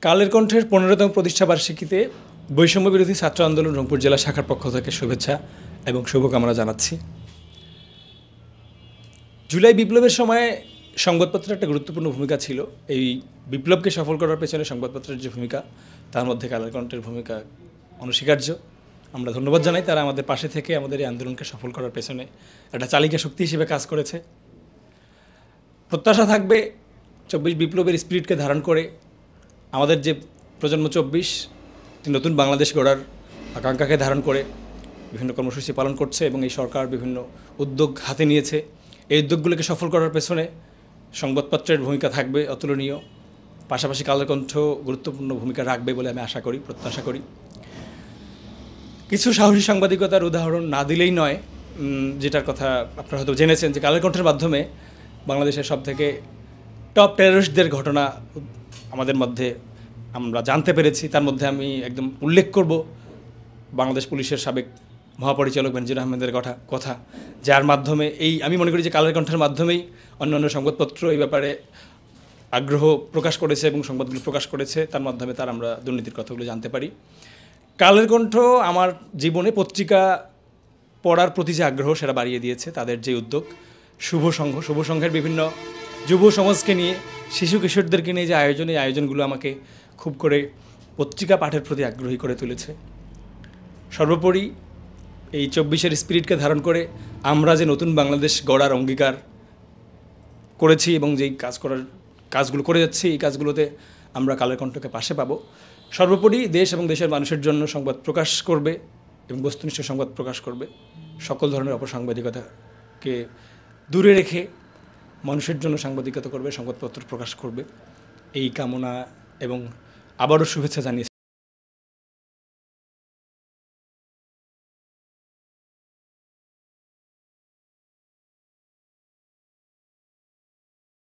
কালের কণ্ঠের ১৫তম প্রতিষ্ঠাবার্ষিকীতে বৈষম্য বিরোধী ছাত্র আন্দোলন রংপুর জেলা শাখার পক্ষ থেকে শুভেচ্ছা এবং শুভকামনা জানাচ্ছি। জুলাই বিপ্লবের সময় সংবাদপত্রের একটা গুরুত্বপূর্ণ ভূমিকা ছিল। এই বিপ্লবকে সফল করার পেছনে সংবাদপত্রের যে ভূমিকা, তার মধ্যে কালের কণ্ঠের ভূমিকা অনস্বীকার্য। আমরা ধন্যবাদ জানাই, তারা আমাদের পাশে থেকে আমাদের এই আন্দোলনকে সফল করার পেছনে একটা চালিকা শক্তি হিসেবে কাজ করেছে। প্রত্যাশা থাকবে ২৪ বিপ্লবের স্পিরিটকে ধারণ করে আমাদের যে প্রজন্ম ২৪ নতুন বাংলাদেশ গড়ার আকাঙ্ক্ষাকে ধারণ করে বিভিন্ন কর্মসূচি পালন করছে এবং এই সরকার বিভিন্ন উদ্যোগ হাতে নিয়েছে। এই উদ্যোগগুলোকে সফল করার পেছনে সংবাদপত্রের ভূমিকা থাকবে অতুলনীয়। পাশাপাশি কালের কণ্ঠ গুরুত্বপূর্ণ ভূমিকা রাখবে বলে আমি আশা করি, প্রত্যাশা করি। কিছু সাহসী সাংবাদিকতার উদাহরণ না দিলেই নয়, যেটার কথা আপনারা হয়তো জেনেছেন যে কালের কণ্ঠের মাধ্যমে বাংলাদেশের সবথেকে টপ টেররিস্টদের ঘটনা আমাদের মধ্যে আমরা জানতে পেরেছি। তার মধ্যে আমি একদম উল্লেখ করব বাংলাদেশ পুলিশের সাবেক মহাপরিচালক বেনজির আহমেদের কথা, যার মাধ্যমে আমি মনে করি যে কালের কণ্ঠের মাধ্যমেই অন্যান্য সংবাদপত্র এই ব্যাপারে আগ্রহ প্রকাশ করেছে এবং সংবাদগুলো প্রকাশ করেছে। তার মাধ্যমে আমরা দুর্নীতির কথাগুলো জানতে পারি। কালের কণ্ঠ আমার জীবনে পত্রিকা পড়ার প্রতি যে আগ্রহ সেটা বাড়িয়ে দিয়েছে। তাদের যে উদ্যোগ শুভ সংঘের বিভিন্ন যুব সমাজকে নিয়ে, শিশু কিশোরদেরকে নিয়ে যে এই আয়োজনগুলো আমাকে খুব করে পত্রিকা পাঠের প্রতি আগ্রহী করে তুলেছে। সর্বোপরি এই ২৪-এর স্পিরিটকে ধারণ করে আমরা যে নতুন বাংলাদেশ গড়ার অঙ্গীকার করেছি এবং যেই কাজগুলো করে যাচ্ছি, এই কাজগুলোতে আমরা কালের কণ্ঠকে পাশে পাবো। সর্বোপরি দেশ এবং দেশের মানুষের জন্য সংবাদ প্রকাশ করবে এবং বস্তুনিষ্ঠ সংবাদ প্রকাশ করবে। সকল ধরনের অপসাংবাদিকতাকে দূরে রেখে মানুষের জন্য সাংবাদিকতা করবে, সংবাদপত্র প্রকাশ করবে। এই কামনা এবং আবারও শুভেচ্ছা জানিয়ে